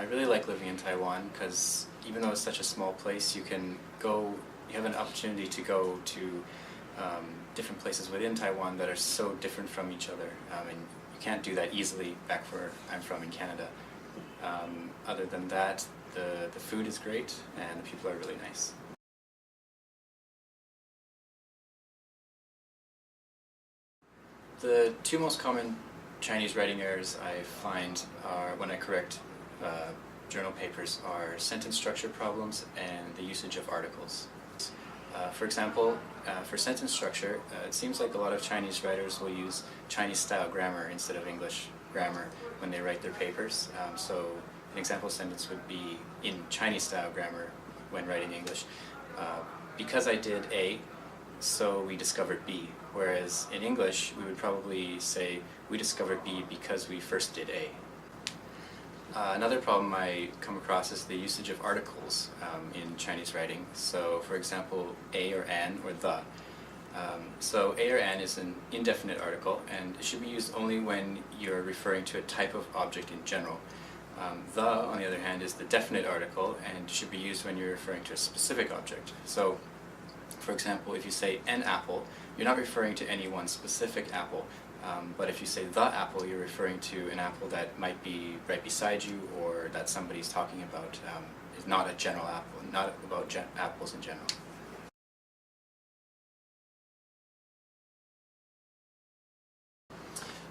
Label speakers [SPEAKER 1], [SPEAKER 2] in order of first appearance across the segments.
[SPEAKER 1] really like living in Taiwan because even though it's such a small place, you have an opportunity to go to different places within Taiwan that are so different from each other, and you can't do that easily back where I'm from in Canada. Other than that, the food is great and the people are really nice. The two most common Chinese writing errors I find are when I correct journal papers are sentence structure problems and the usage of articles. For example, for sentence structure, it seems like a lot of Chinese writers will use Chinese-style grammar instead of English grammar when they write their papers. So an example sentence would be in Chinese-style grammar when writing English. Because I did A, so we discovered B. Whereas in English, we would probably say, we discovered B because we first did A. Another problem I come across is the usage of articles in Chinese writing. So, for example, a or an or the. So a or an is an indefinite article, and it should be used only when you're referring to a type of object in general. The, on the other hand, is the definite article, and should be used when you're referring to a specific object. So, for example, if you say an apple, you're not referring to any one specific apple. But if you say the apple, you're referring to an apple that might be right beside you or that somebody's talking about. It's not a general apple, not about apples in general.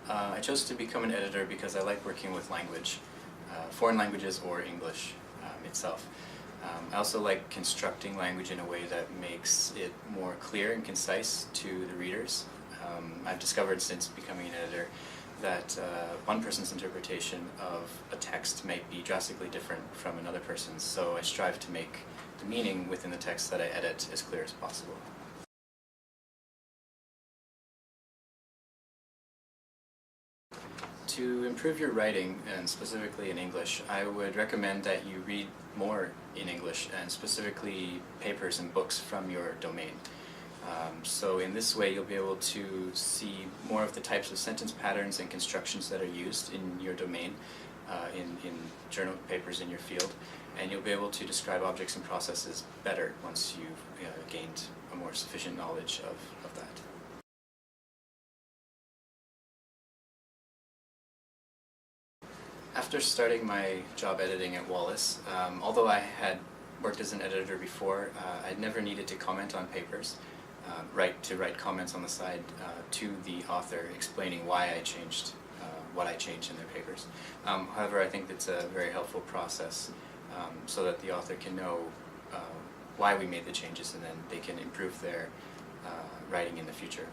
[SPEAKER 1] I chose to become an editor because I like working with language, foreign languages or English itself. I also like constructing language in a way that makes it more clear and concise to the readers. I've discovered since becoming an editor that one person's interpretation of a text may be drastically different from another person's, so I strive to make the meaning within the text that I edit as clear as possible. To improve your writing, and specifically in English, I would recommend that you read more in English, and specifically papers and books from your domain. So in this way you'll be able to see more of the types of sentence patterns and constructions that are used in your domain, in journal papers in your field, and you'll be able to describe objects and processes better once you've gained a more sufficient knowledge of that. After starting my job editing at Wallace, although I had worked as an editor before, I'd never needed to comment on papers. Write comments on the side to the author explaining why I changed what I changed in their papers. However, I think it's a very helpful process so that the author can know why we made the changes, and then they can improve their writing in the future.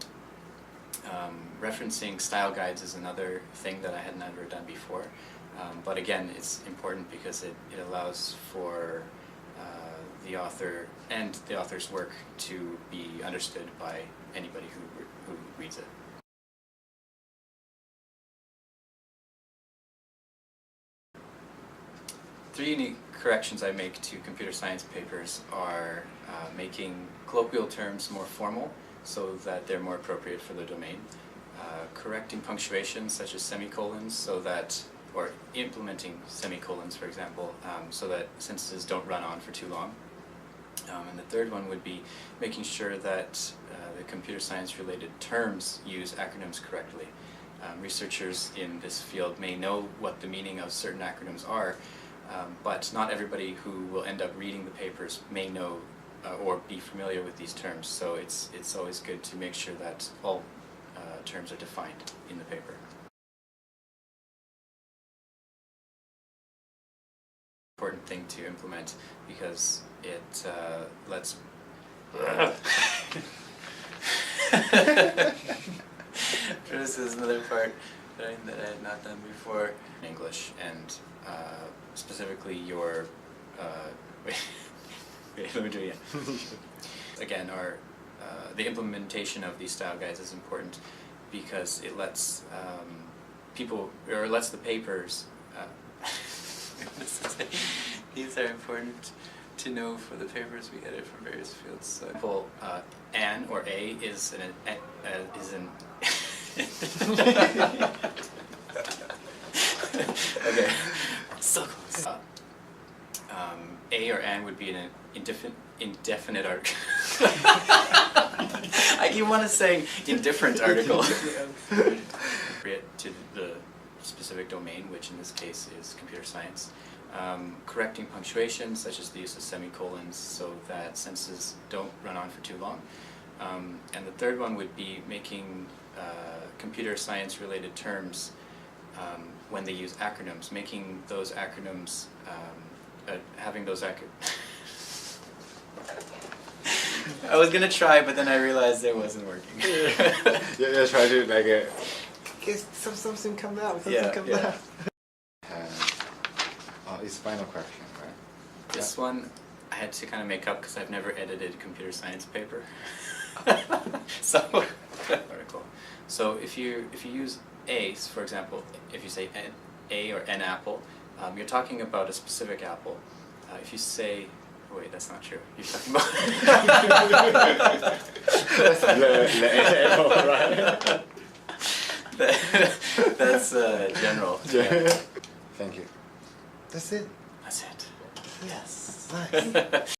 [SPEAKER 1] Referencing style guides is another thing that I had never done before, but again, it's important because it allows for the author and the author's work to be understood by anybody who reads it. Three unique corrections I make to computer science papers are making colloquial terms more formal so that they're more appropriate for the domain, correcting punctuation such as semicolons or implementing semicolons, for example, so that sentences don't run on for too long. And the third one would be making sure that the computer science related terms use acronyms correctly. Researchers in this field may know what the meaning of certain acronyms are, but not everybody who will end up reading the papers may know or be familiar with these terms, so it's always good to make sure that all terms are defined in the paper. Important thing to implement because it lets this is another part that I had not done before in English, and specifically your wait, let me do it again. Again, the implementation of these style guides is important because it lets lets the papers these are important to know for the papers we edit from various fields. So, for example, an or a is an okay, so close. a or an would be an indefinite article. I keep want to say indifferent article. Appropriate to the specific domain, which in this case is computer science. Correcting punctuation, such as the use of semicolons, so that sentences don't run on for too long. And the third one would be making computer science related terms when they use acronyms, making those acronyms, having those I was gonna try, but then I realized it wasn't working.
[SPEAKER 2] Yeah, try to like get something come out. Something come out. It's final question, right?
[SPEAKER 1] This one I had to kind of make up because I've never edited a computer science paper. So article. So if you use a, for example, if you say a or an apple, you're talking about a specific apple. If you say, oh wait, that's not true. You're talking about
[SPEAKER 2] apple, right?
[SPEAKER 1] That's general.
[SPEAKER 2] Yeah. Thank you. That's it.
[SPEAKER 1] That's it.
[SPEAKER 2] Yes. Nice.